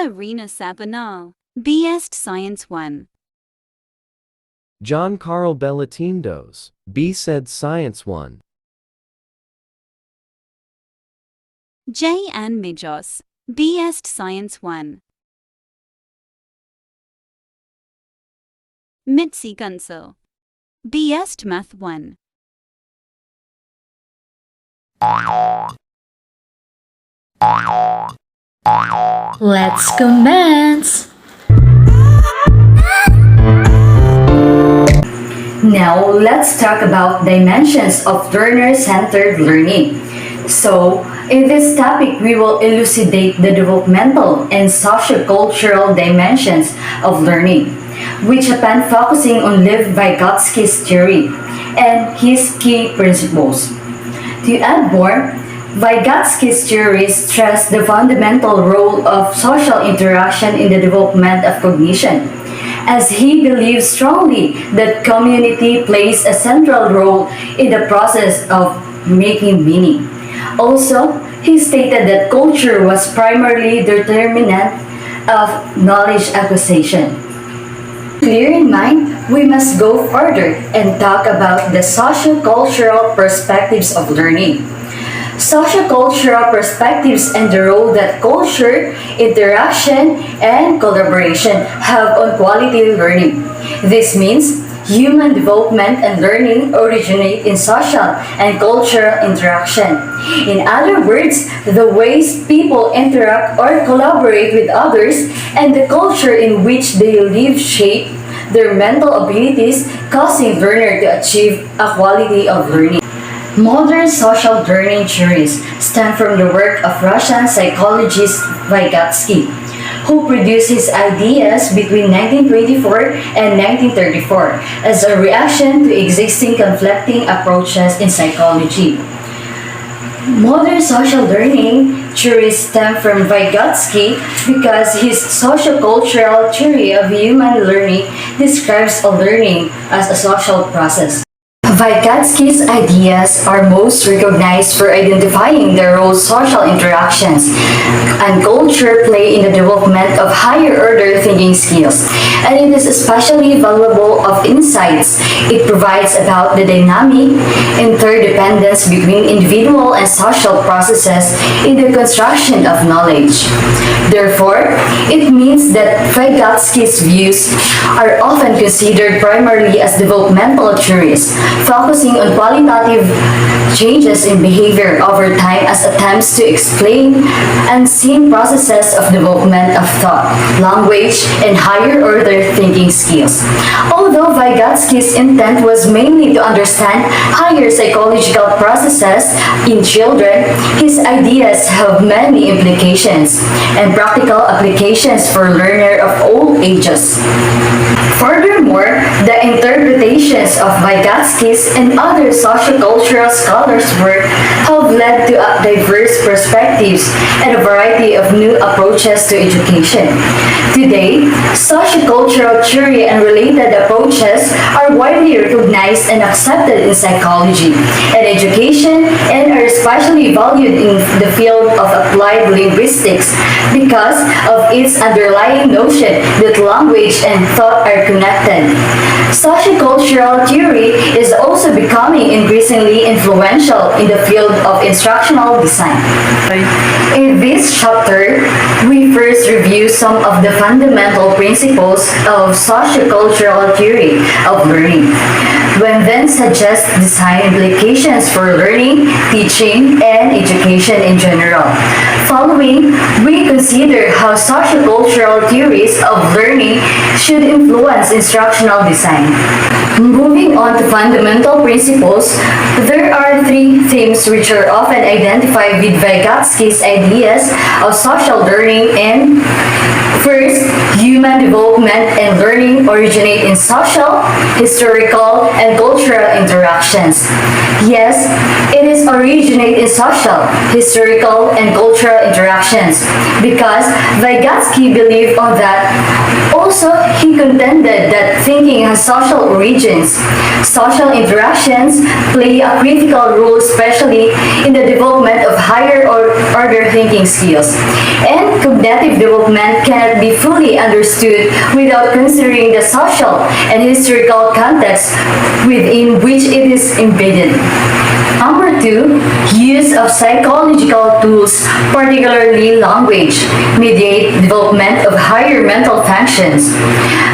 Arena Sabanal, BS Science 1. John Carl Bellatindos, B-Said Science 1. J. Ann Mijos, BS Science 1. Mitzi Gunsel, BS Math 1. Let's commence! Now, let's talk about dimensions of learner-centered learning. So, in this topic, we will elucidate the developmental and socio-cultural dimensions of learning, which upon focusing on Lev Vygotsky's theory and his key principles. To add more, Vygotsky's theory stressed the fundamental role of social interaction in the development of cognition, as he believes strongly that community plays a central role in the process of making meaning. Also, he stated that culture was primarily the determinant of knowledge acquisition. Clear in mind, we must go further and talk about the socio-cultural perspectives of learning. Sociocultural perspectives and the role that culture, interaction, and collaboration have on quality learning. This means human development and learning originate in social and cultural interaction. In other words, the ways people interact or collaborate with others and the culture in which they live shape their mental abilities, causing learner to achieve a quality of learning. Modern social learning theories stem from the work of Russian psychologist Vygotsky, who produced his ideas between 1924 and 1934 as a reaction to existing conflicting approaches in psychology. Modern social learning theories stem from Vygotsky because his sociocultural theory of human learning describes a learning as a social process. Vygotsky's ideas are most recognized for identifying the role social interactions and culture play in the development of higher-order thinking skills, and it is especially valuable of insights it provides about the dynamic interdependence between individual and social processes in the construction of knowledge. Therefore, it means that Vygotsky's views are often considered primarily as developmental theories, focusing on qualitative changes in behavior over time as attempts to explain unseen processes of development of thought, language, and higher-order thinking skills. Although Vygotsky's intent was mainly to understand higher psychological processes in children, his ideas have many implications and practical applications for learners of all ages. Furthermore, the interpretations of Vygotsky's and other sociocultural scholars' work have led to diverse perspectives and a variety of new approaches to education. Today, sociocultural theory and related approaches are widely recognized and accepted in psychology and education and are especially valued in the field of applied linguistics because of its underlying notion that language and thought are connected. Sociocultural theory is also becoming increasingly influential in the field of instructional design. In this chapter, we first review some of the fundamental principles of sociocultural theory of learning, when then suggest design implications for learning, teaching, and education in general. Following, we consider how sociocultural theories of learning should influence instructional design. Moving on to fundamental principles, there are three themes which are often identified with Vygotsky's ideas of social learning and first, human development and learning originate in social, historical, and cultural interactions. Yes, it It is originate in social, historical, and cultural interactions because Vygotsky believed on that. Also, he contended that thinking has social origins. Social interactions play a critical role, especially in the development of higher order thinking skills. And cognitive development cannot be fully understood without considering the social and historical context within which it is embedded. Number two, use of psychological tools, particularly language, mediate development of higher mental functions.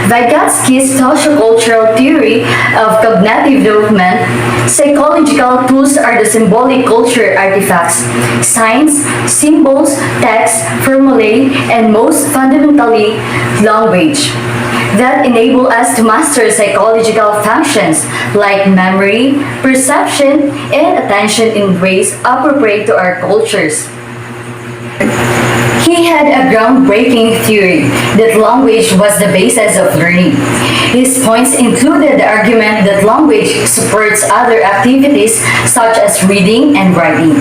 Vygotsky's sociocultural theory of cognitive development, psychological tools are the symbolic culture artifacts, signs, symbols, text, formulae, and most fundamentally, language that enable us to master psychological functions like memory, perception, and attention in ways appropriate to our cultures. He had a groundbreaking theory that language was the basis of learning. His points included the argument that language supports other activities such as reading and writing.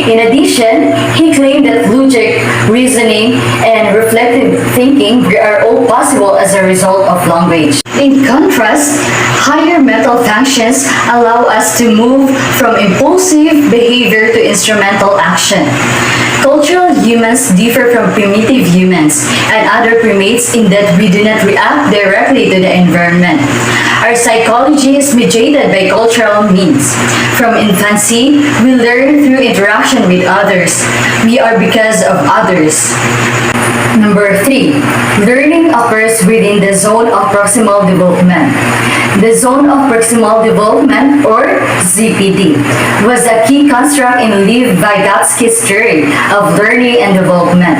In addition, he claimed that logic, reasoning, and reflective thinking are all possible as a result of language. In contrast, higher mental functions allow us to move from impulsive behavior to instrumental action. Cultural humans differ from primitive humans and other primates in that we do not react directly to the environment. Our psychology is mediated by cultural means. From infancy, we learn through interaction with others. We are because of others. Number three, learning occurs within the zone of proximal development. The zone of proximal development, or ZPD, was a key construct in Lev Vygotsky's theory of learning and development.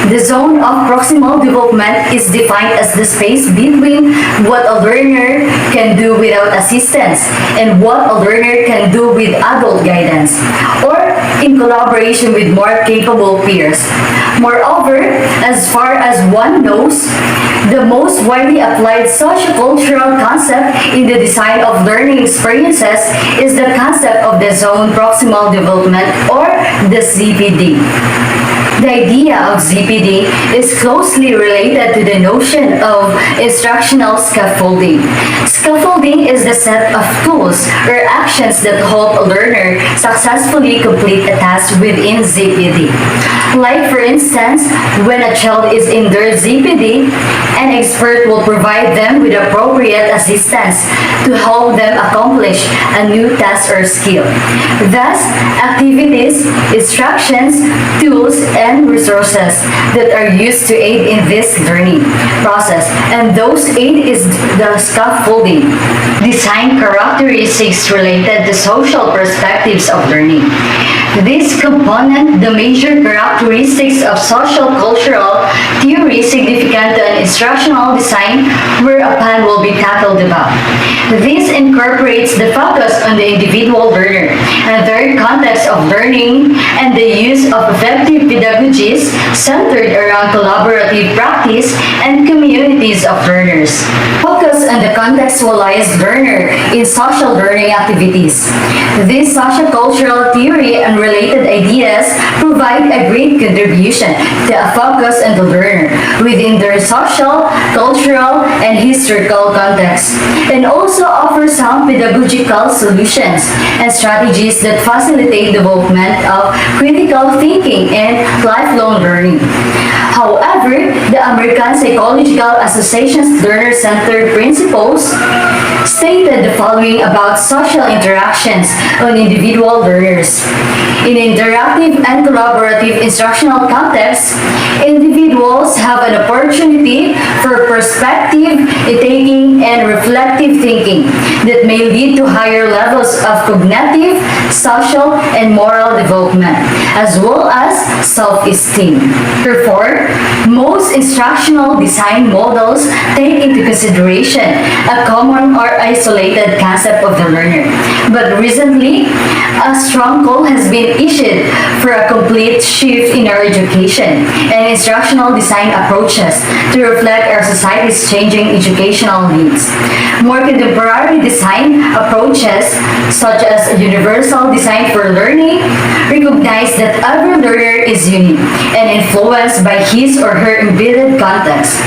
The zone of proximal development is defined as the space between what a learner can do without assistance and what a learner can do with adult guidance, or in collaboration with more capable peers. Moreover, as far as one knows, the most widely applied sociocultural concept in the design of learning experiences is the concept of the zone proximal development, or the ZPD. The idea of ZPD is closely related to the notion of instructional scaffolding. Scaffolding is the set of tools or actions that help a learner successfully complete a task within ZPD. Like for instance, when a child is in their ZPD, an expert will provide them with appropriate assistance to help them accomplish a new task or skill. Thus, activities, instructions, tools, and resources that are used to aid in this learning process, and those aid is the scaffolding. Design characteristics related to social perspectives of learning. This component, the major characteristics of social cultural theory significant to an instructional design whereupon will be tackled above. This incorporates the focus on the individual learner and their context of learning and the use of effective pedagogies centered around collaborative practice and communities of learners. Focus on the contextualized learner in social learning activities. This sociocultural theory and related ideas provide a great contribution to a focus on the learner within their social, cultural, and historical context, and also offer some pedagogical solutions and strategies that facilitate development of critical thinking and lifelong learning. However, the American Psychological Association's learner-centered principles stated the following about social interactions on individual learners. In interactive and collaborative instructional contexts, individuals have an opportunity for perspective taking and reflective thinking that may lead to higher levels of cognitive, social, and moral development. as well as self-esteem. Therefore, most instructional design models take into consideration a common or isolated concept of the learner. But recently, a strong call has been issued for a complete shift in our education and instructional design approaches to reflect our society's changing educational needs. More contemporary design approaches, such as universal design for learning, recognize that every learner is unique and influenced by his or her embedded context.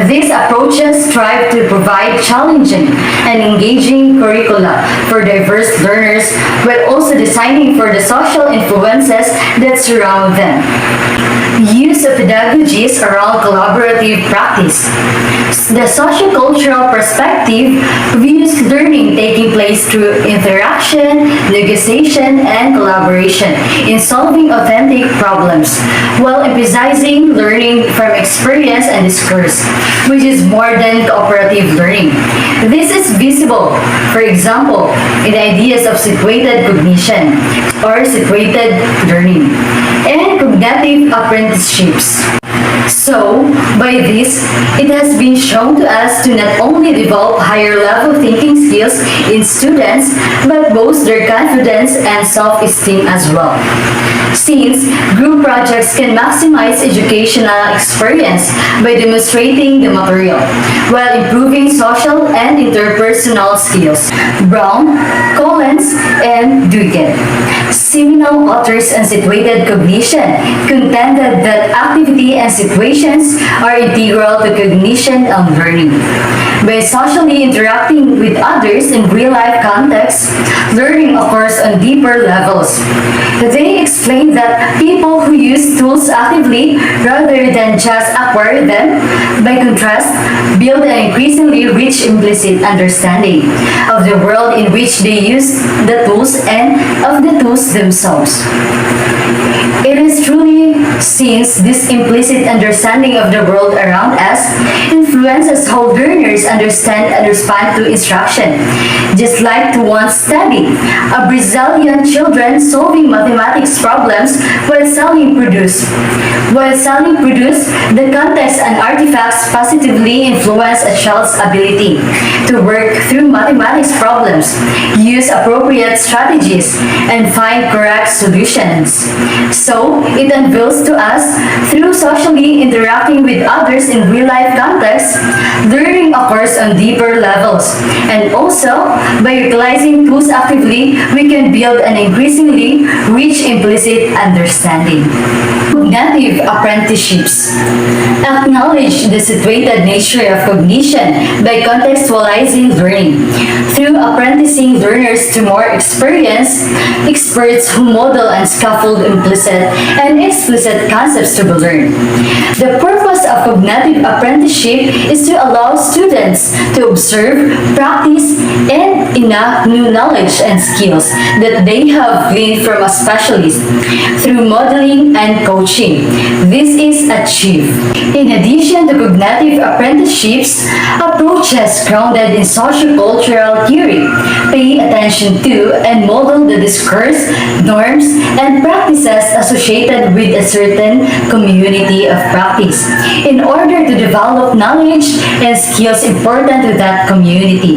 These approaches strive to provide challenging and engaging curricula for diverse learners while also designing for the social influences that surround them. Use of pedagogies around collaborative practice. The sociocultural perspective views learning taking place through interaction, negotiation, and collaboration in solving authentic problems, while emphasizing learning from experience and discourse, which is more than cooperative learning. This is visible, for example, in ideas of situated cognition or situated learning and cognitive apprenticeships. So, by this, it has been shown to us to not only develop higher level thinking skills in students, but boost their confidence and self-esteem as well. Since group projects can maximize educational experience by demonstrating the material, while improving social and interpersonal skills. Brown, Collins, and Dugan, seminal authors on situated cognition, contended that activity and situations are integral to cognition and learning. By socially interacting with others in real-life contexts, learning occurs on deeper levels. They explain that people who use tools actively rather than just acquire them, by contrast, build an increasingly rich implicit understanding of the world in which they use the tools and of the tools themselves. It is truly since this implicit understanding of the world around us influences how learners understand and respond to instruction. Just like to one study, a Brazilian children solving mathematics problems while selling produce. While selling produce, the context and artifacts positively influence a child's ability to work through mathematics problems, use appropriate strategies, and find correct solutions. So, it unveils to us, through socially interacting with others in real-life contexts, learning occurs on deeper levels. And also, by utilizing tools actively, we can build an increasingly rich implicit understanding. Cognitive apprenticeships acknowledge the situated nature of cognition by contextualizing learning. Through apprenticing learners to more experienced experts who model and scaffold implicit and explicit concepts to be learned. The purpose of cognitive apprenticeship is to allow students to observe, practice, and enact new knowledge and skills that they have gleaned from a specialist through modeling and coaching. This is achieved. In addition to cognitive apprenticeships, approaches grounded in sociocultural theory pay attention to and model the discourse, norms, and practices associated with a certain community of practice in order to develop knowledge and skills important to that community.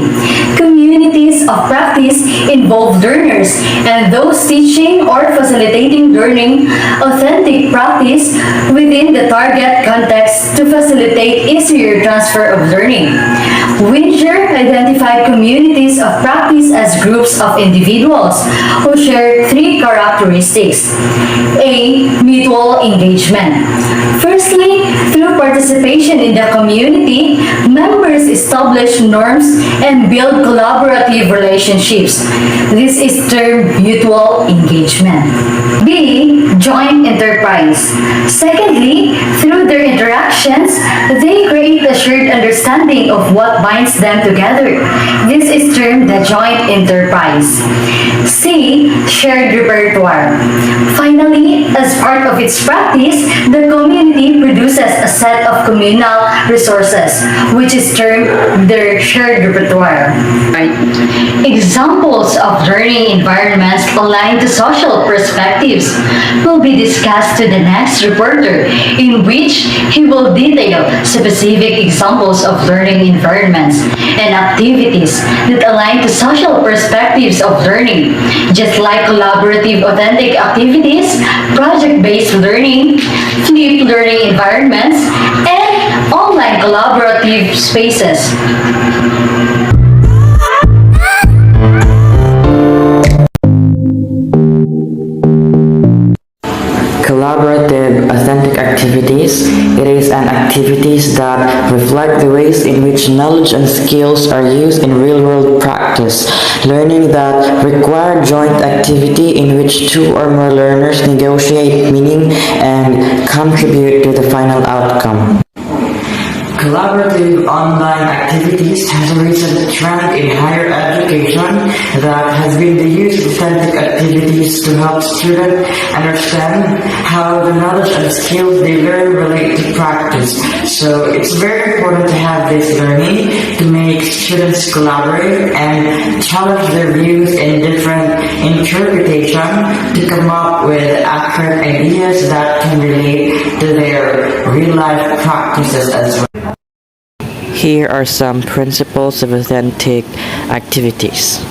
Communities of practice involve learners and those teaching or facilitating learning authentic practice within the target context to facilitate easier transfer of learning. Winger identified communities of practice as groups of individuals who share three characteristics. A. Mutual engagement. Firstly, through participation in the community, members establish norms and build collaborative relationships. This is termed mutual engagement. B. Joint enterprise. Secondly, through their interactions, they create a shared understanding of what binds them together. This is termed the joint enterprise. C. Shared repertoire. Finally, as part of its practice, the community produces a set of communal resources, which is termed their shared repertoire. Right. Examples of learning environments aligned to social perspectives will be discussed to the next reporter, in which he will detail specific examples of learning environments and activities that align to social perspectives of learning, just like collaborative authentic activities, project-based learning, flipped learning environments, and online collaborative spaces. Collaborative authentic activities. It is an activities that reflect the ways in which knowledge and skills are used in real-world practice. Learning that require joint activity in which two or more learners negotiate meaning and contribute to the final outcome. Collaborative online activities has a recent trend in higher education that has been the use of authentic activities to help students understand how the knowledge and skills they learn relate to practice. So it's very important to have this learning to make students collaborate and challenge their views in different interpretation to come up with accurate ideas that can relate to their real life practices as well. Here are some principles of authentic activities.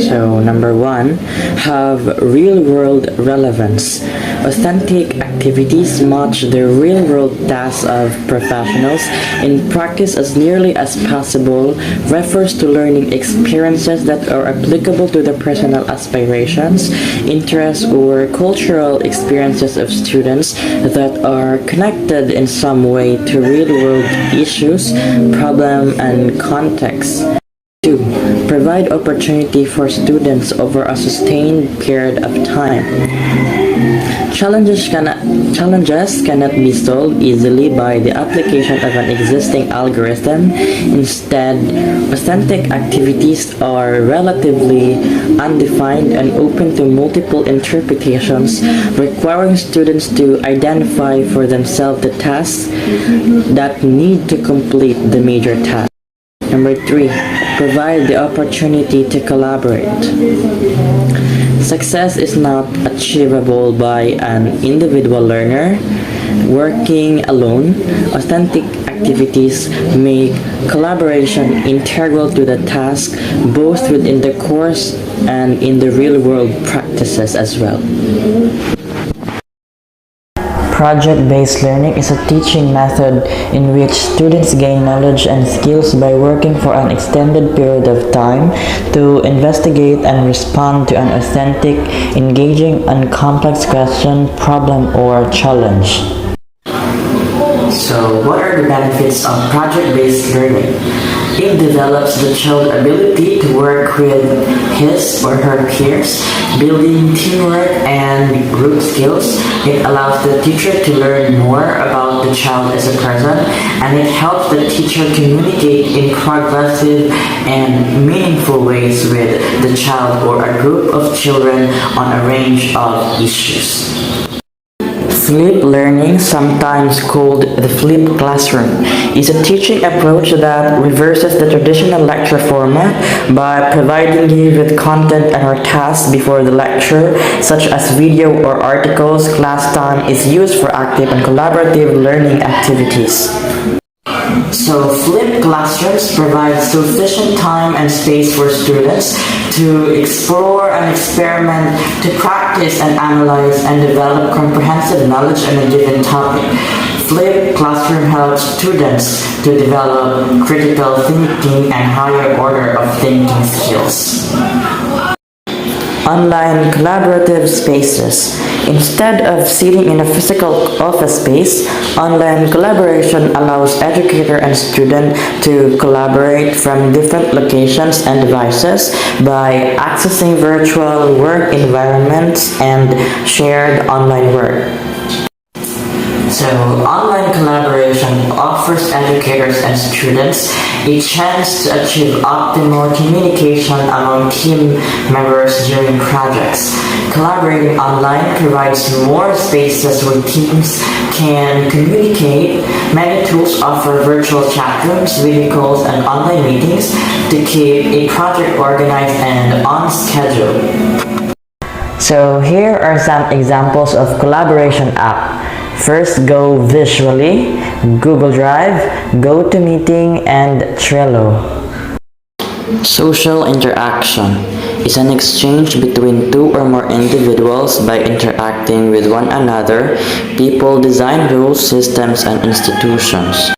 So, number one, have real-world relevance. Authentic activities match the real-world tasks of professionals in practice as nearly as possible, refers to learning experiences that are applicable to the personal aspirations, interests, or cultural experiences of students that are connected in some way to real-world issues, problem, and context. 2. Provide opportunity for students over a sustained period of time. Challenges cannot be solved easily by the application of an existing algorithm. Instead, authentic activities are relatively undefined and open to multiple interpretations, requiring students to identify for themselves the tasks that need to complete the major task. Number 3, provide the opportunity to collaborate. Success is not achievable by an individual learner working alone. Authentic activities make collaboration integral to the task, both within the course and in the real-world practices as well. Project-based learning is a teaching method in which students gain knowledge and skills by working for an extended period of time to investigate and respond to an authentic, engaging, and complex question, problem, or challenge. So, what are the benefits of project-based learning? It develops the child's ability to work with his or her peers, building teamwork and group skills. It allows the teacher to learn more about the child as a person, and it helps the teacher communicate in progressive and meaningful ways with the child or a group of children on a range of issues. Flipped learning, sometimes called the flipped classroom, is a teaching approach that reverses the traditional lecture format by providing you with content and or tasks before the lecture, such as video or articles. Class time is used for active and collaborative learning activities. So, flipped classrooms provide sufficient time and space for students to explore and experiment, to practice and analyze and develop comprehensive knowledge on a given topic. Flipped classroom helps students to develop critical thinking and higher order of thinking skills. Online collaborative spaces. Instead of sitting in a physical office space, online collaboration allows educator and student to collaborate from different locations and devices by accessing virtual work environments and shared online work. So, online collaboration offers educators and students a chance to achieve optimal communication among team members during projects. Collaborating online provides more spaces where teams can communicate. Many tools offer virtual chat rooms, video calls, and online meetings to keep a project organized and on schedule. So here are some examples of collaboration app. First, Go Visually, Google Drive, GoToMeeting, and Trello. Social interaction is an exchange between two or more individuals by interacting with one another. People design rules, systems, and institutions.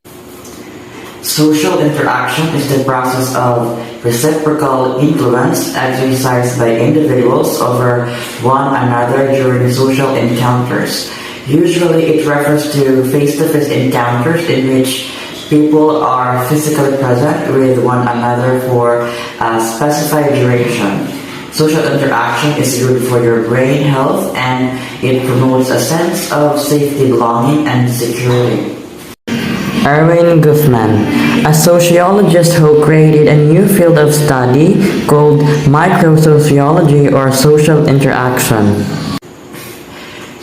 Social interaction is the process of reciprocal influence exercised by individuals over one another during social encounters. Usually it refers to face-to-face encounters in which people are physically present with one another for a specified duration. Social interaction is good for your brain health and it promotes a sense of safety, belonging, and security. Erwin Goffman, a sociologist who created a new field of study called microsociology or social interaction.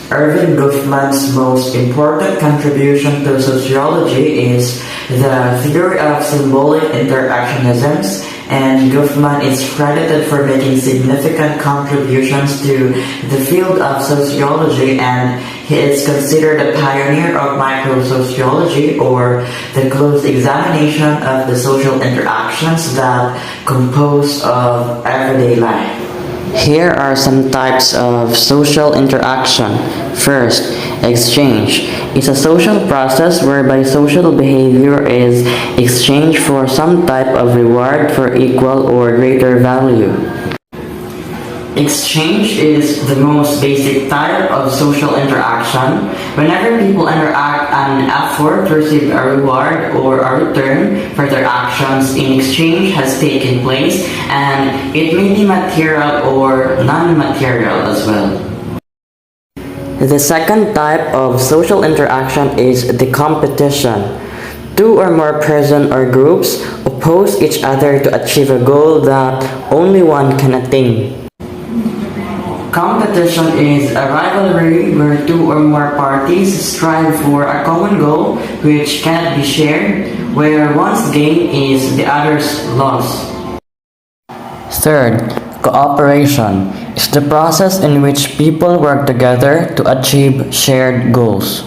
Erving Goffman's most important contribution to sociology is the theory of symbolic interactionisms, and Goffman is credited for making significant contributions to the field of sociology, and he is considered a pioneer of microsociology, or the close examination of the social interactions that compose of everyday life. Here are some types of social interaction. First, exchange is a social process whereby social behavior is exchanged for some type of reward for equal or greater value. Exchange is the most basic type of social interaction. Whenever people interact, an effort to receive a reward or a return for their actions in exchange has taken place, and it may be material or non-material as well. The second type of social interaction is the competition. Two or more persons or groups oppose each other to achieve a goal that only one can attain. Competition is a rivalry where two or more parties strive for a common goal which cannot be shared, where one's gain is the other's loss. Third, cooperation is the process in which people work together to achieve shared goals.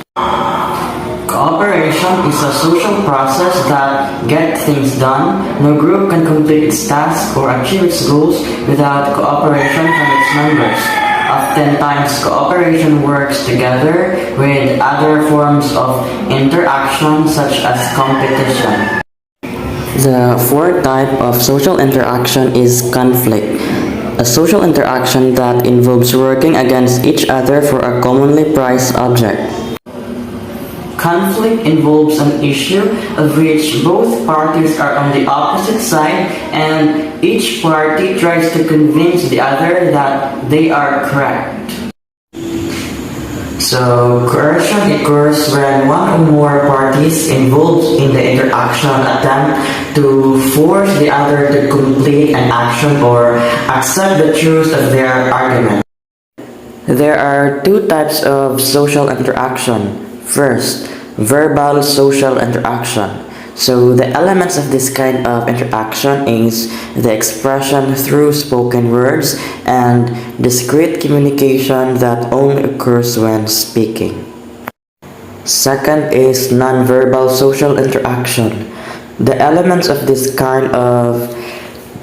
Cooperation is a social process that gets things done. No group can complete its task or achieve its goals without cooperation from its members. Oftentimes, cooperation works together with other forms of interaction such as competition. The fourth type of social interaction is conflict, a social interaction that involves working against each other for a commonly prized object. Conflict involves an issue of which both parties are on the opposite side and each party tries to convince the other that they are correct. So, coercion occurs when one or more parties involved in the interaction attempt to force the other to complete an action or accept the truth of their argument. There are two types of social interaction. First, verbal social interaction. So the elements of this kind of interaction is the expression through spoken words and discrete communication that only occurs when speaking. Second is nonverbal social interaction. The elements of this kind of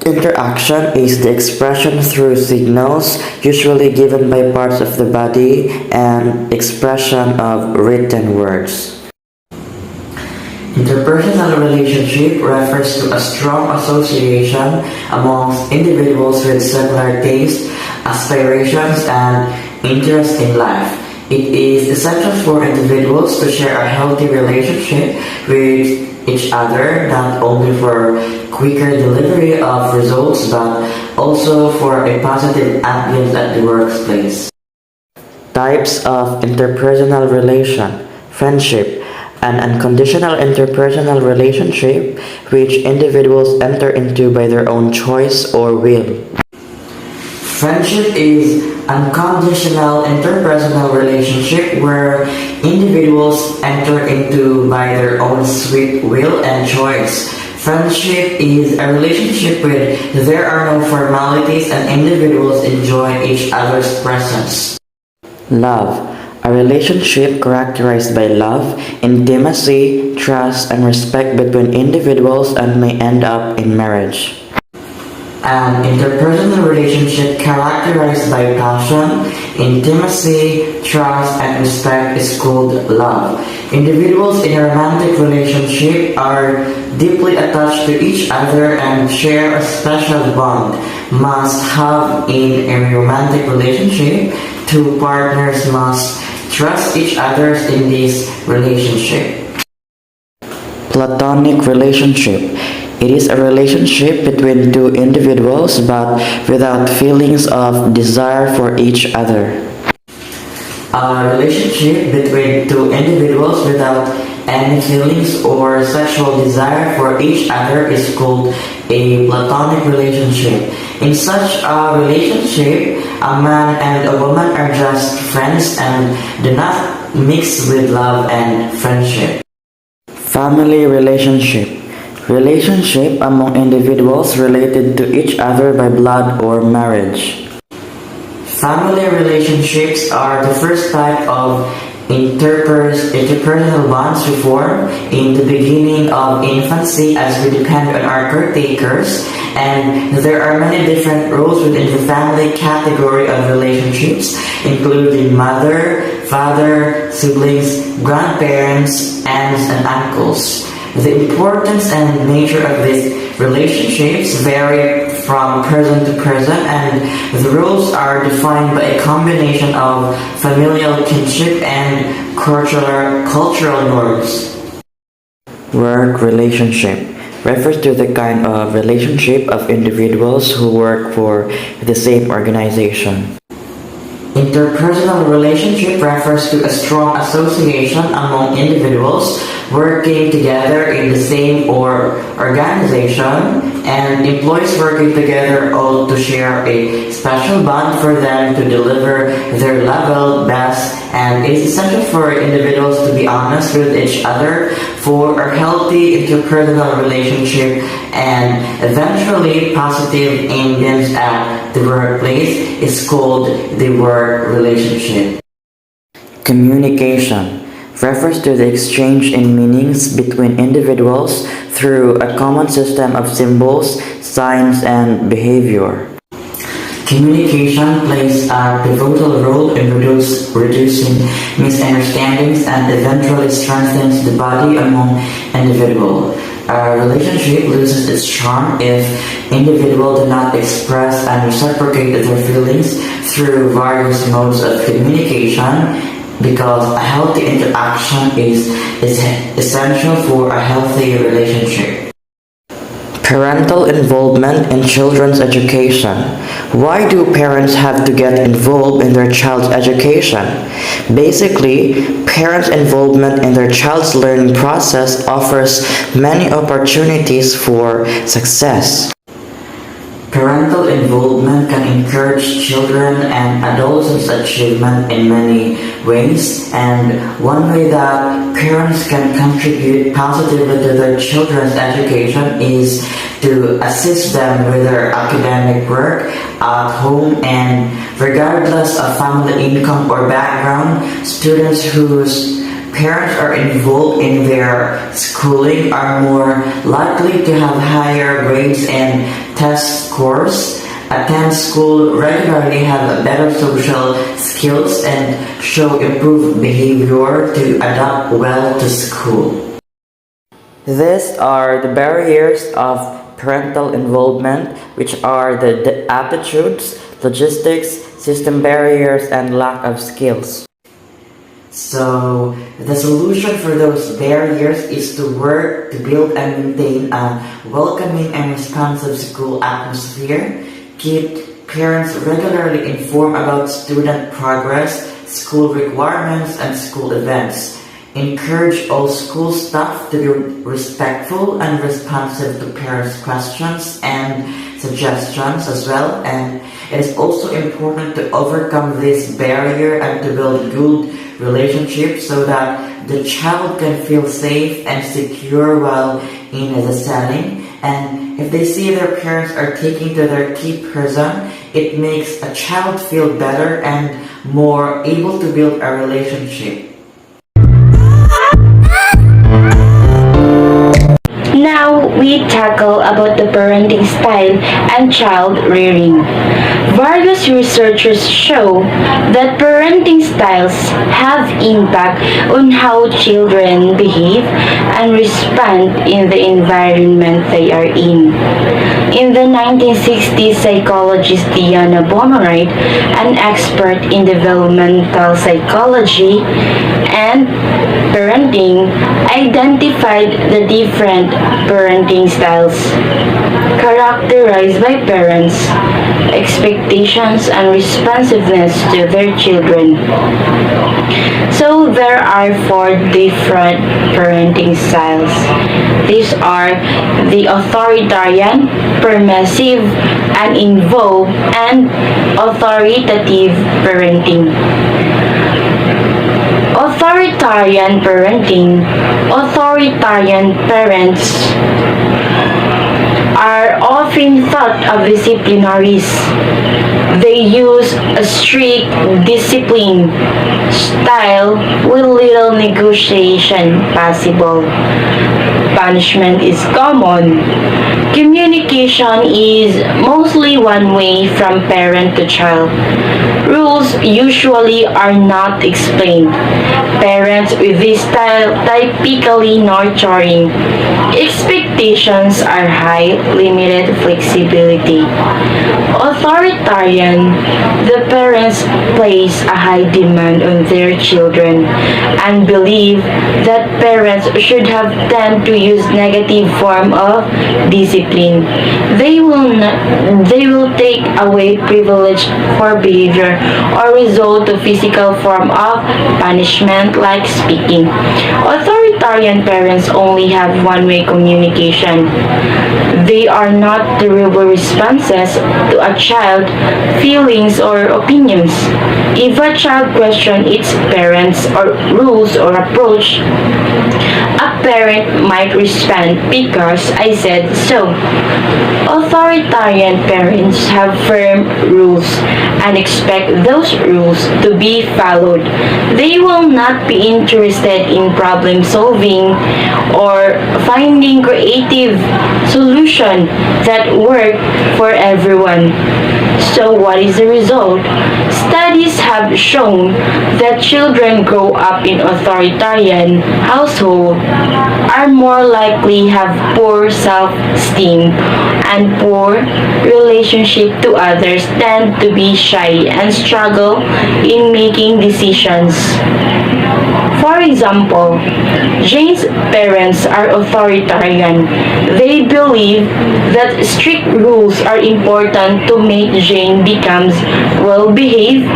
interaction is the expression through signals, usually given by parts of the body, and expression of written words. Interpersonal relationship refers to a strong association amongst individuals with similar tastes, aspirations, and interests in life. It is essential for individuals to share a healthy relationship with each other, not only for quicker delivery of results, but also for a positive ambience at the workplace. Types of interpersonal relation. Friendship, an unconditional interpersonal relationship which individuals enter into by their own choice or will. Friendship is unconditional interpersonal relationship where individuals enter into by their own sweet will and choice. Friendship is a relationship where there are no formalities and individuals enjoy each other's presence. Love, a relationship characterized by love, intimacy, trust, and respect between individuals and may end up in marriage. An interpersonal relationship characterized by passion, intimacy, trust, and respect is called love. Individuals in a romantic relationship are deeply attached to each other and share a special bond. Must have in a romantic relationship, two partners must trust each other in this relationship. Platonic relationship. It is a relationship between two individuals but without feelings of desire for each other. A relationship between two individuals without any feelings or sexual desire for each other is called a platonic relationship. In such a relationship, a man and a woman are just friends and do not mix with love and friendship. Family relationship. Relationship among individuals related to each other by blood or marriage. Family relationships are the first type of interpersonal bonds we form in the beginning of infancy as we depend on our caretakers, and there are many different roles within the family category of relationships, including mother, father, siblings, grandparents, aunts, and uncles. The importance and nature of these relationships vary from person to person, and the roles are defined by a combination of familial kinship and cultural norms. Work relationship refers to the kind of relationship of individuals who work for the same organization. Interpersonal relationship refers to a strong association among individuals working together in the same organization, and employees working together all to share a special bond for them to deliver their level best, and it is essential for individuals to be honest with each other for a healthy interpersonal relationship and eventually positive ambience at the workplace is called the work relationship. Communication refers to the exchange in meanings between individuals through a common system of symbols, signs, and behavior. Communication plays a pivotal role in reducing misunderstandings and eventually strengthens the bond among individuals. A relationship loses its charm if individuals do not express and reciprocate their feelings through various modes of communication, because a healthy interaction is essential for a healthy relationship. Parental involvement in children's education. Why do parents have to get involved in their child's education? Basically, parents' involvement in their child's learning process offers many opportunities for success. Parental involvement can encourage children and adolescents' achievement in many ways, and one way that parents can contribute positively to their children's education is to assist them with their academic work at home, and regardless of family income or background, students whose parents are involved in their schooling are more likely to have higher grades and test scores, attend school regularly, have better social skills, and show improved behavior to adapt well to school. These are the barriers of parental involvement, which are the attitudes, logistics, system barriers, and lack of skills. So, the solution for those barriers is to work to build and maintain a welcoming and responsive school atmosphere, keep parents regularly informed about student progress, school requirements, and school events, encourage all school staff to be respectful and responsive to parents' questions and suggestions as well. And it is also important to overcome this barrier and to build good relationships so that the child can feel safe and secure while in the setting. And if they see their parents are taking to their key person, it makes a child feel better and more able to build a relationship. Now we tackle about the parenting style and child rearing. Various researchers show that parenting styles have impact on how children behave and respond in the environment they are in. In the 1960s, psychologist Diana Beaumont, an expert in developmental psychology and parenting, identified the different parenting styles characterized by parents' expectations and responsiveness to their children. So there are 4 different parenting styles. These are the authoritarian, permissive, and involved, and authoritative parenting. Authoritarian parenting. Authoritarian parents are often thought of disciplinaries. They use a strict discipline style with little negotiation possible. Punishment is common. Communication is mostly one way from parent to child. Rules usually are not explained. Parents with this style typically nurturing. Expectations are high, limited flexibility. Authoritarian, the parents place a high demand on their children and believe that parents should have tend to use negative form of discipline. They will take away privilege for behavior or resort to physical form of punishment like speaking. Authoritarian parents only have one-way communication. They are not terrible responses to a child's feelings or opinions. If a child questions its parents or rules or approach, a parent might respond, "Because I said so." Authoritarian parents have firm rules and expect those rules to be followed. They will not be interested in problem solving or finding creative solutions that work for everyone. So what is the result? Studies have shown that children grow up in authoritarian households are more likely have poor self-esteem and poor relationship to others, tend to be shy and struggle in making decisions. For example, Jane's parents are authoritarian. They believe that strict rules are important to make Jane becomes well-behaved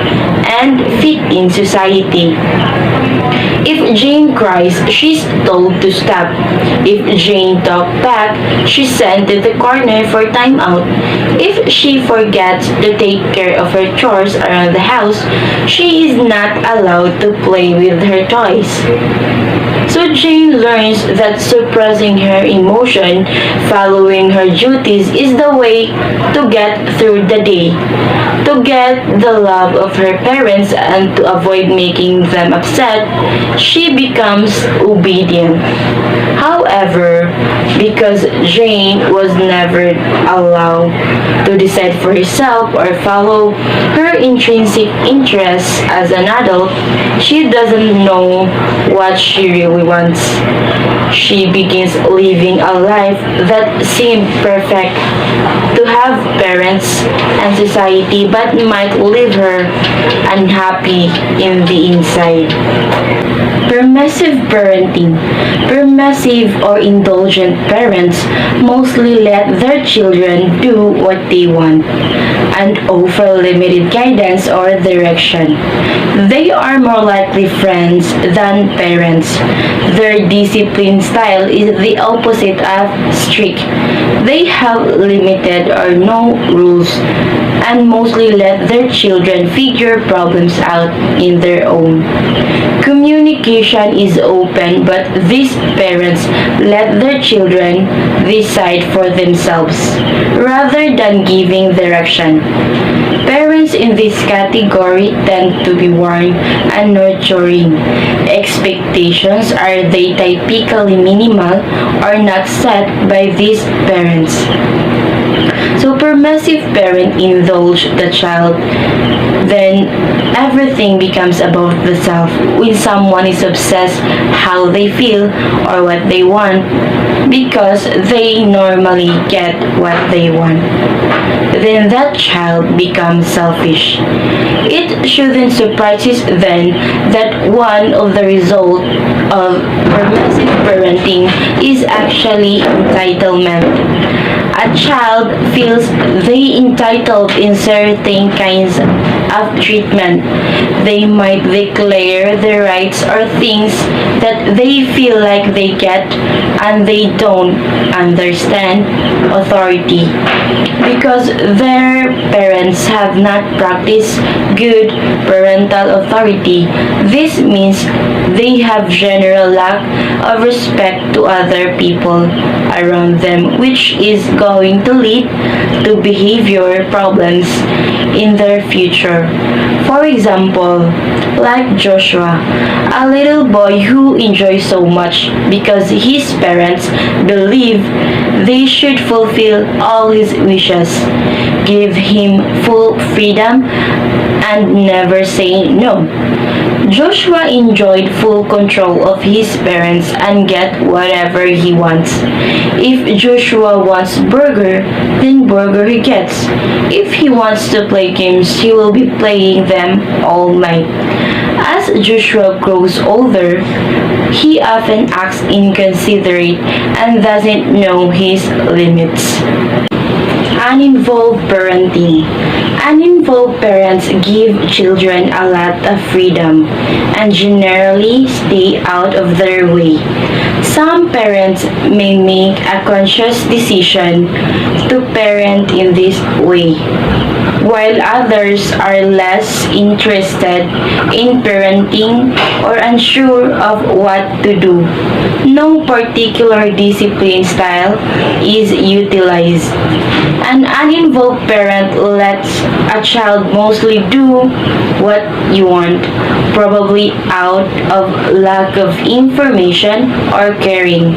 and fit in society. If Jane cries, she's told to stop. If Jane talks back, she's sent to the corner for timeout. If she forgets to take care of her chores around the house, she is not allowed to play with her toys. So Jane learns that suppressing her emotion, following her duties is the way to get through the day, to get the love of her parents and to avoid making them upset. She becomes obedient. However, because Jane was never allowed to decide for herself or follow her intrinsic interests as an adult, she doesn't know what she really wants. She begins living a life that seemed perfect to have parents and society, but might leave her unhappy in the inside. Permissive parenting. Permissive or indulgent parents mostly let their children do what they want and offer limited guidance or direction. They are more likely friends than parents. Their discipline style is the opposite of strict. They have limited or no rules and mostly let their children figure problems out in their own. Communication is open, but these parents let their children decide for themselves rather than giving direction. Parents in this category tend to be warm and nurturing. Expectations are they typically minimal or not set by these parents. So permissive parent indulge the child, then everything becomes about the self. When someone is obsessed how they feel or what they want because they normally get what they want, then that child becomes selfish. It shouldn't surprise us then that one of the results of permissive parenting is actually entitlement. A child feels they entitled in certain kinds of treatment. They might declare their rights or things that they feel like they get and they don't understand authority because their parents have not practiced good parental authority. This means they have general lack of respect to other people around them, which is going to lead to behavior problems in their future. For example, like Joshua, a little boy who enjoys so much because his parents believe they should fulfill all his wishes, give him full freedom, and never say no. Joshua enjoyed full control of his parents and get whatever he wants. If Joshua wants burger, then burger he gets. If he wants to play games, he will be playing them all night. As Joshua grows older, he often acts inconsiderate and doesn't know his limits. Uninvolved parenting. Uninvolved parents give children a lot of freedom and generally stay out of their way. Some parents may make a conscious decision to parent in this way, while others are less interested in parenting or unsure of what to do. No particular discipline style is utilized. An uninvolved parent lets a child mostly do what you want, probably out of lack of information or caring.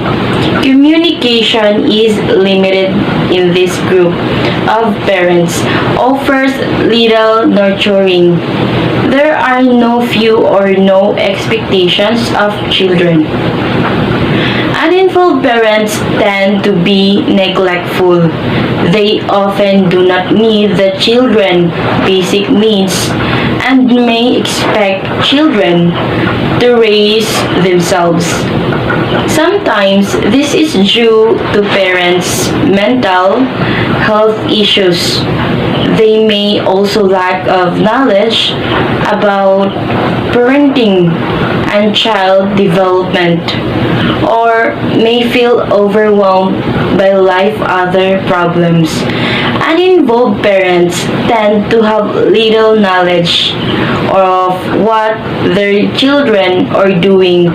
Communication is limited in this group of parents, offers little nurturing. There are no few or no expectations of children. Uninvolved parents tend to be neglectful. They often do not meet the children's basic needs and may expect children to raise themselves. Sometimes this is due to parents' mental health issues. They may also lack of knowledge about parenting and child development, or may feel overwhelmed by life other problems. Uninvolved parents tend to have little knowledge of what their children are doing.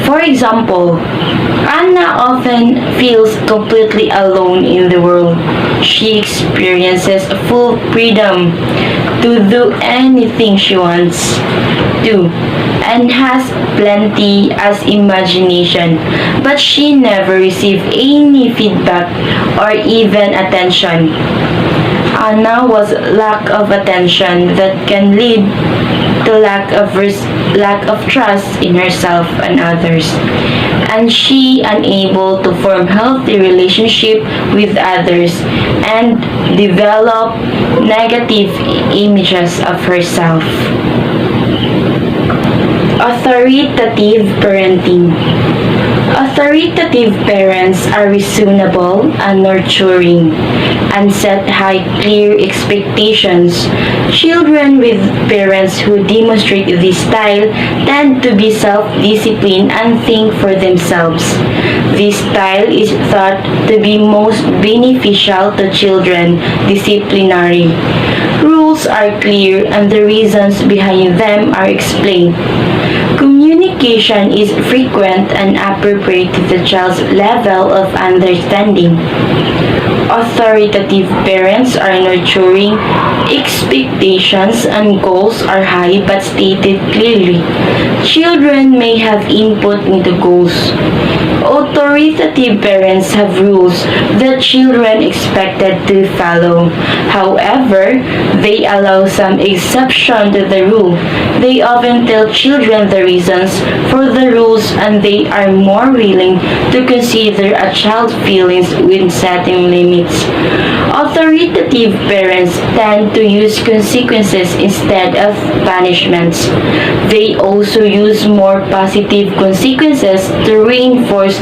For example, Anna often feels completely alone in the world. She experiences full freedom to do anything she wants to and has plenty as imagination, but she never received any feedback or even attention. Anna was lack of attention that can lead to lack of trust in herself and others, and she unable to form healthy relationship with others and develop negative images of herself. Authoritative parenting. Authoritative parents are reasonable and nurturing and set high, clear expectations. Children with parents who demonstrate this style tend to be self-disciplined and think for themselves. This style is thought to be most beneficial to children. Disciplinary rules are clear and the reasons behind them are explained. Communication is frequent and appropriate to the child's level of understanding. Authoritative parents are nurturing. Expectations and goals are high but stated clearly. Children may have input into goals. Authoritative parents have rules that children expected to follow. However, they allow some exception to the rule. They often tell children the reasons for the rules and they are more willing to consider a child's feelings when setting limits. Authoritative parents tend to use consequences instead of punishments. They also use more positive consequences to reinforce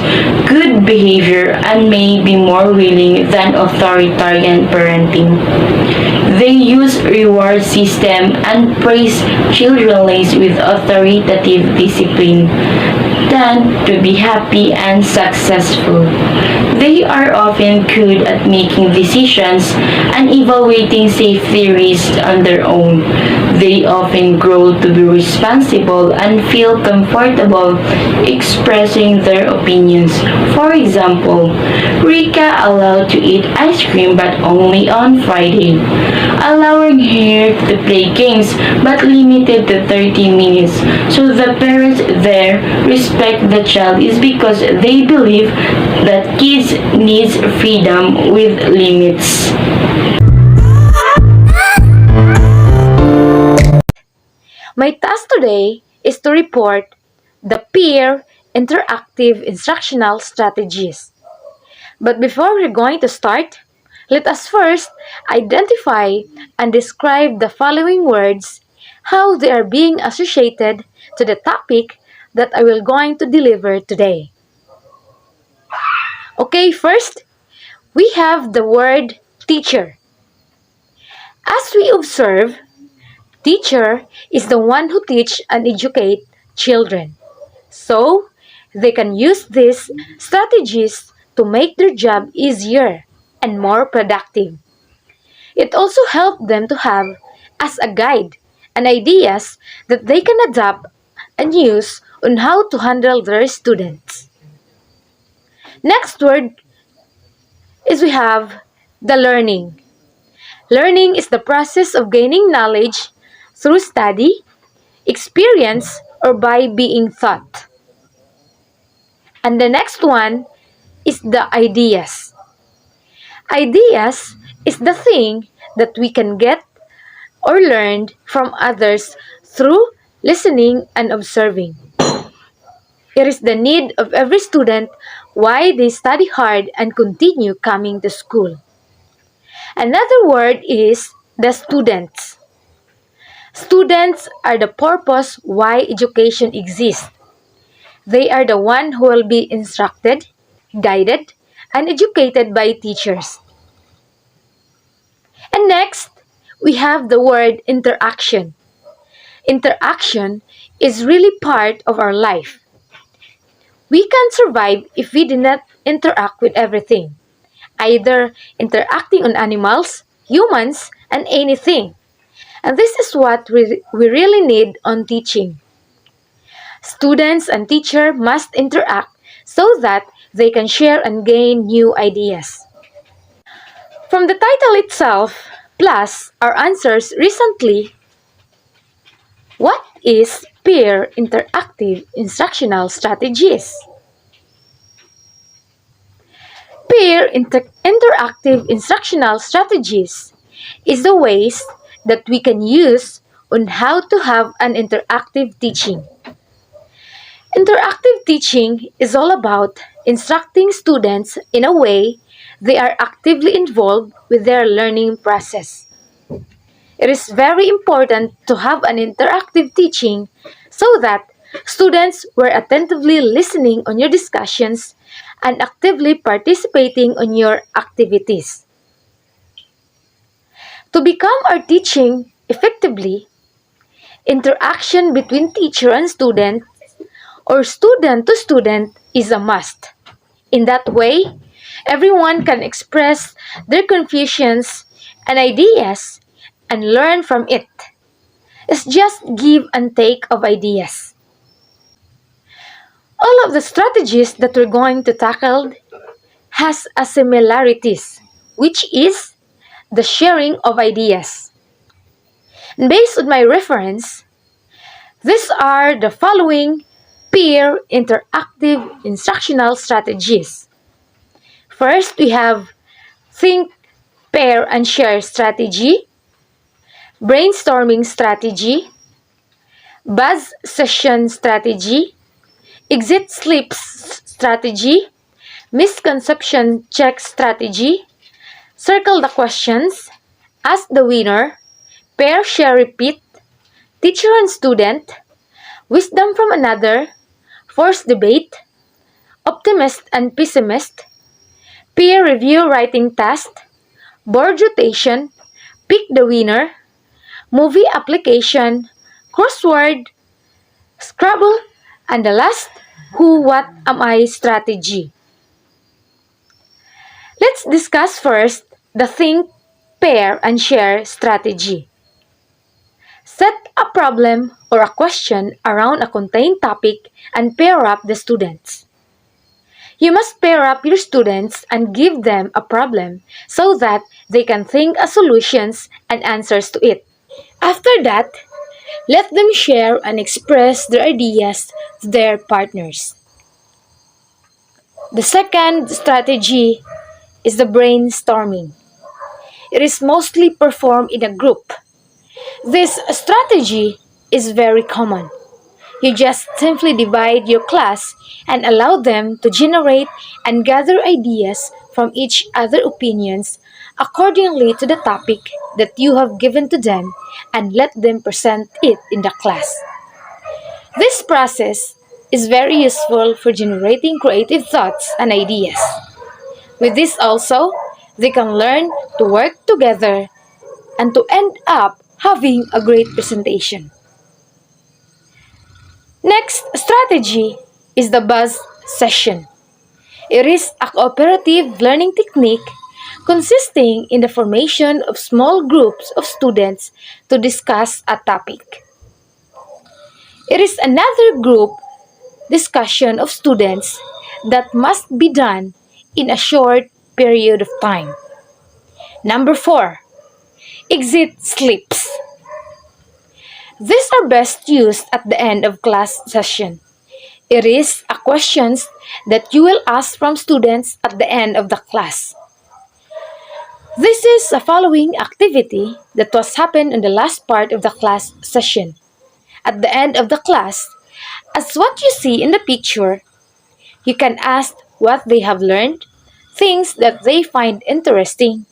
good behavior and may be more willing than authoritarian parenting. They use reward system and praise children laced with authoritative discipline tend to be happy and successful. They are often good at making decisions and evaluating safety risks on their own. They often grow to be responsible and feel comfortable expressing their opinions. For example, Rika allowed to eat ice cream but only on Friday, allowing her to play games but limited to 30 minutes. So the parents there respect the child is because they believe that kids need freedom with limits. My task today is to report the peer interactive instructional strategies. But before we're going to start, let us first identify and describe the following words, how they are being associated to the topic that I will going to deliver today. Okay, first, we have the word teacher. As we observe, teacher is the one who teach and educate children. So, they can use these strategies to make their job easier and more productive. It also helps them to have as a guide and ideas that they can adapt and use on how to handle their students. Next word is we have the learning. Learning is the process of gaining knowledge through study, experience, or by being taught. And the next one is the ideas. Ideas is the thing that we can get or learn from others through listening and observing. It is the need of every student why they study hard and continue coming to school. Another word is the students. Students are the purpose why education exists. They are the one who will be instructed, guided, and educated by teachers. And next, we have the word interaction. Interaction is really part of our life. We can't survive if we do not interact with everything, either interacting on animals, humans, and anything. And this is what we really need on teaching. Students and teacher must interact so that they can share and gain new ideas. From the title itself, plus our answers recently, what is peer interactive instructional strategies? Interactive instructional strategies is the ways that we can use on how to have an interactive teaching. Interactive teaching is all about instructing students in a way they are actively involved with their learning process. It is very important to have an interactive teaching so that Students were attentively listening on your discussions and actively participating on your activities. To become our teaching effectively, interaction between teacher and student or student to student is a must. In that way, everyone can express their confusions and ideas and learn from it. It's just give and take of ideas. All of the strategies that we're going to tackle has a similarities, which is the sharing of ideas. And based on my reference, these are the following peer interactive instructional strategies. First, we have think, pair, and share strategy, brainstorming strategy, buzz session strategy, exit slips strategy, misconception check strategy, circle the questions, ask the winner, pair, share, repeat, teacher and student, wisdom from another, force debate, optimist and pessimist, peer review writing task, board rotation, pick the winner, movie application, crossword, Scrabble, and the last, who, what am I strategy. Let's discuss first the think, pair, and share strategy. Set a problem or a question around a contained topic and pair up the students. You must pair up your students and give them a problem so that they can think of solutions and answers to it. After that, let them share and express their ideas to their partners. The second strategy is the brainstorming. It is mostly performed in a group. This strategy is very common. You just simply divide your class and allow them to generate and gather ideas from each other opinions accordingly to the topic that you have given to them and let them present it in the class. This process is very useful for generating creative thoughts and ideas. With this also, they can learn to work together and to end up having a great presentation. Next strategy is the buzz session. It is a cooperative learning technique consisting in the formation of small groups of students to discuss a topic. It is another group discussion of students that must be done in a short period of time. Number 4, exit slips. These are best used at the end of class session. It is a questions that you will ask from students at the end of the class. This is a following activity that was happened in the last part of the class session. At the end of the class, as what you see in the picture, you can ask what they have learned, things that they find interesting,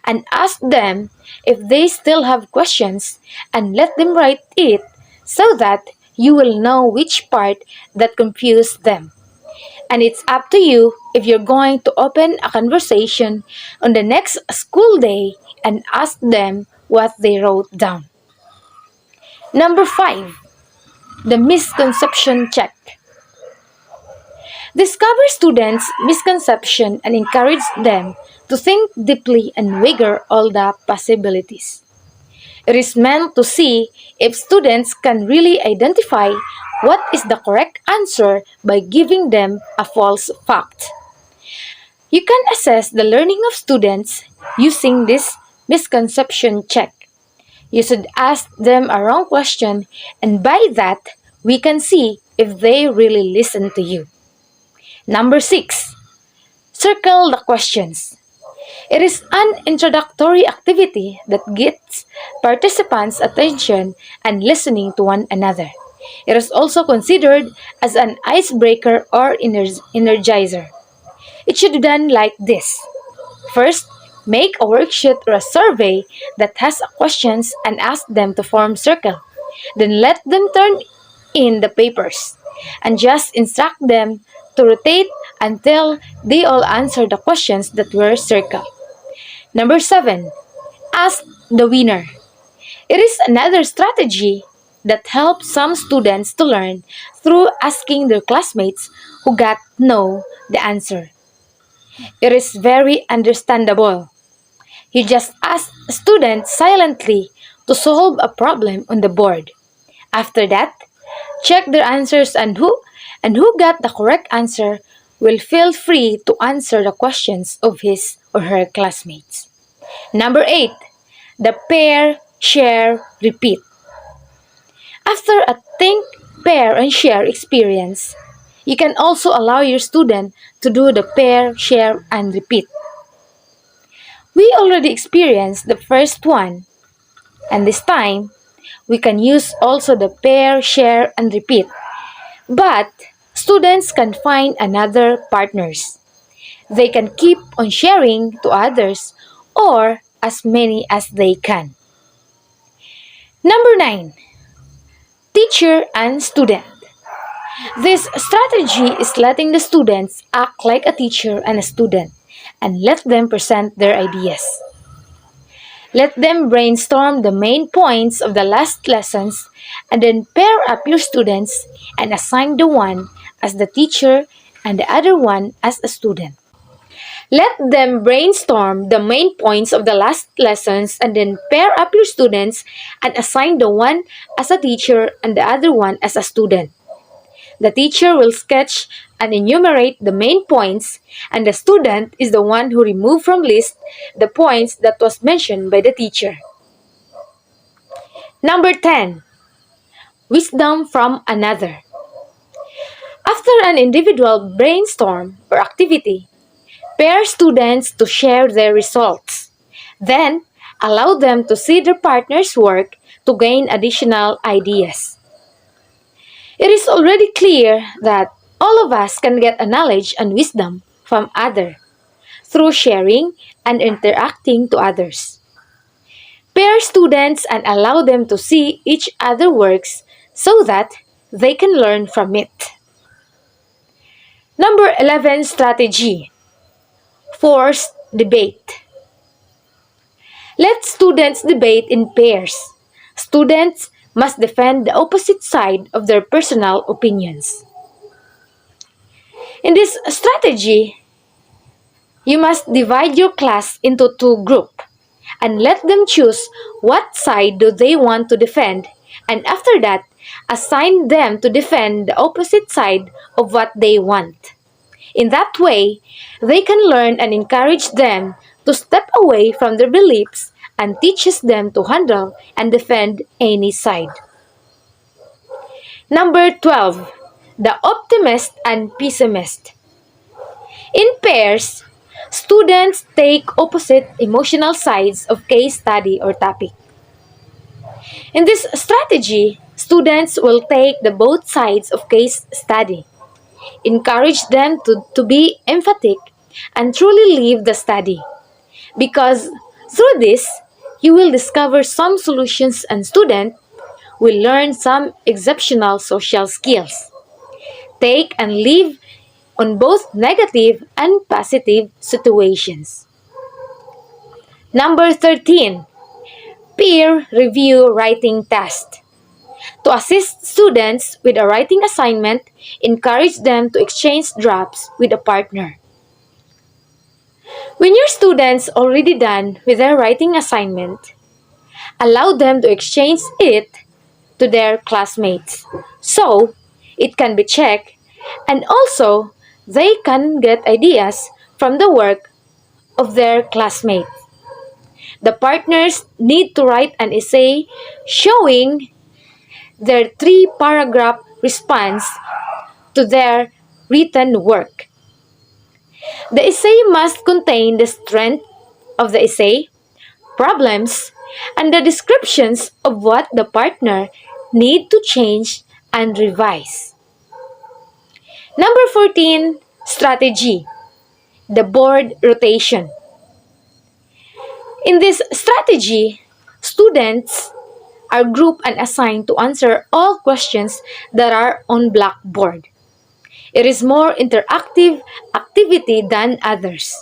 and ask them if they still have questions and let them write it so that you will know which part that confused them. And it's up to you if you're going to open a conversation on the next school day and ask them what they wrote down. Number 5, the misconception check. Discover students' misconception and encourage them to think deeply and weigh all the possibilities. It is meant to see if students can really identify what is the correct answer by giving them a false fact. You can assess the learning of students using this misconception check. You should ask them a wrong question, and by that, we can see if they really listen to you. Number 6, circle the questions. It is an introductory activity that gets participants' attention and listening to one another. It is also considered as an icebreaker or energizer. It should be done like this. First, make a worksheet or a survey that has questions and ask them to form circle. Then let them turn in the papers and just instruct them to rotate until they all answer the questions that were circled. Number 7. Ask the winner. It is another strategy that helps some students to learn through asking their classmates who got know the answer. It is very understandable. You just ask students silently to solve a problem on the board. After that, check their answers and who got the correct answer will feel free to answer the questions of his or her classmates. Number 8. The pair, share, repeat. After a think, pair, and share experience, you can also allow your student to do the pair, share, and repeat. We already experienced the first one, and this time, we can use also the pair, share, and repeat. But students can find another partners. They can keep on sharing to others or as many as they can. Number 9. Teacher and student. This strategy is letting the students act like a teacher and a student and let them present their ideas. Let them brainstorm the main points of the last lessons and then pair up your students and assign the one as the teacher and the other one as a student. Let them brainstorm the main points of the last lessons and then pair up your students and assign the one as a teacher and the other one as a student. The teacher will sketch and enumerate the main points, and the student is the one who removed from list the points that was mentioned by the teacher. Number 10. Wisdom from another. After an individual brainstorm or activity, pair students to share their results. Then, allow them to see their partner's work to gain additional ideas. It is already clear that all of us can get a knowledge and wisdom from others through sharing and interacting to others. Pair students and allow them to see each other works so that they can learn from it. Number 11 strategy. Forced debate. Let students debate in pairs. Students must defend the opposite side of their personal opinions. In this strategy, you must divide your class into two groups and let them choose what side do they want to defend, and after that, assign them to defend the opposite side of what they want. In that way, they can learn and encourage them to step away from their beliefs and teaches them to handle and defend any side. Number 12. The optimist and pessimist. In pairs, students take opposite emotional sides of case study or topic. In this strategy, students will take the both sides of case study, encourage them to be emphatic and truly live the study. Because through this, you will discover some solutions and students will learn some exceptional social skills. Take and live on both negative and positive situations. Number 13. Peer review writing test. To assist students with a writing assignment, encourage them to exchange drafts with a partner. When your students already done with their writing assignment, allow them to exchange it to their classmates so it can be checked, and also they can get ideas from the work of their classmates. The partners need to write an essay showing their 3-paragraph response to their written work. The essay must contain the strength of the essay, problems, and the descriptions of what the partner need to change and revise. Number 14, strategy. The board rotation. In this strategy, students are grouped and assigned to answer all questions that are on blackboard. It is more interactive activity than others.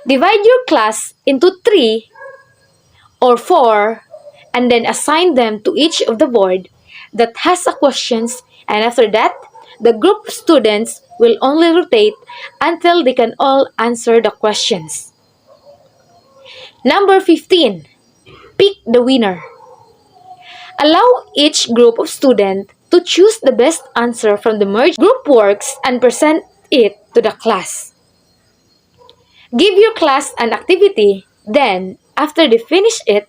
Divide your class into 3 or 4 and then assign them to each of the board that has a questions, and after that, the group of students will only rotate until they can all answer the questions. Number 15. Pick the winner. Allow each group of students to choose the best answer from the merged group works and present it to the class. Give your class an activity, then, after they finish it,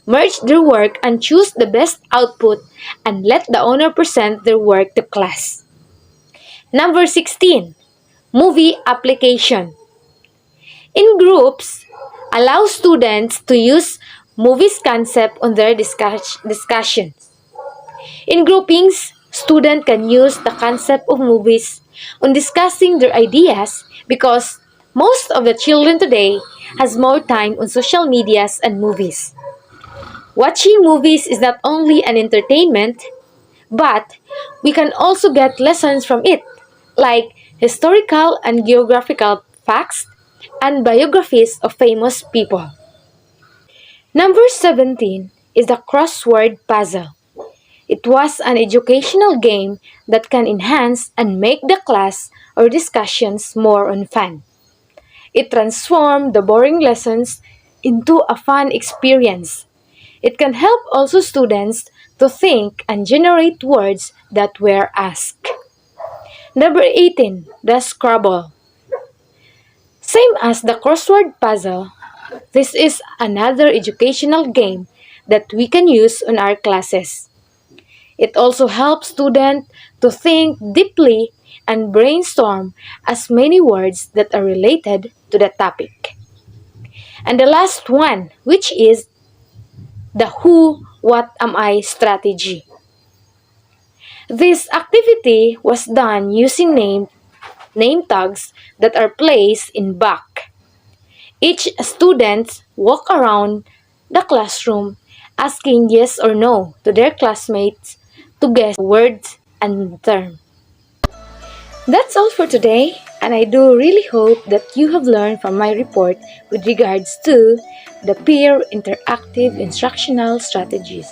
merge their work and choose the best output and let the owner present their work to class. Number 16. Movie application. In groups, allow students to use movies concept on their discussions. In groupings, students can use the concept of movies on discussing their ideas because most of the children today has more time on social medias and movies. Watching movies is not only an entertainment, but we can also get lessons from it, like historical and geographical facts and biographies of famous people. Number 17 is the crossword puzzle. It was an educational game that can enhance and make the class or discussions more on fun. It transformed the boring lessons into a fun experience. It can help also students to think and generate words that were asked. Number 18, the Scrabble. Same as the crossword puzzle, this is another educational game that we can use on our classes. It also helps students to think deeply and brainstorm as many words that are related to the topic. And the last one, which is the who, what am I strategy. This activity was done using name tags that are placed in back. Each student walk around the classroom asking yes or no to their classmates to guess words and term. That's all for today, and I do really hope that you have learned from my report with regards to the peer interactive instructional strategies.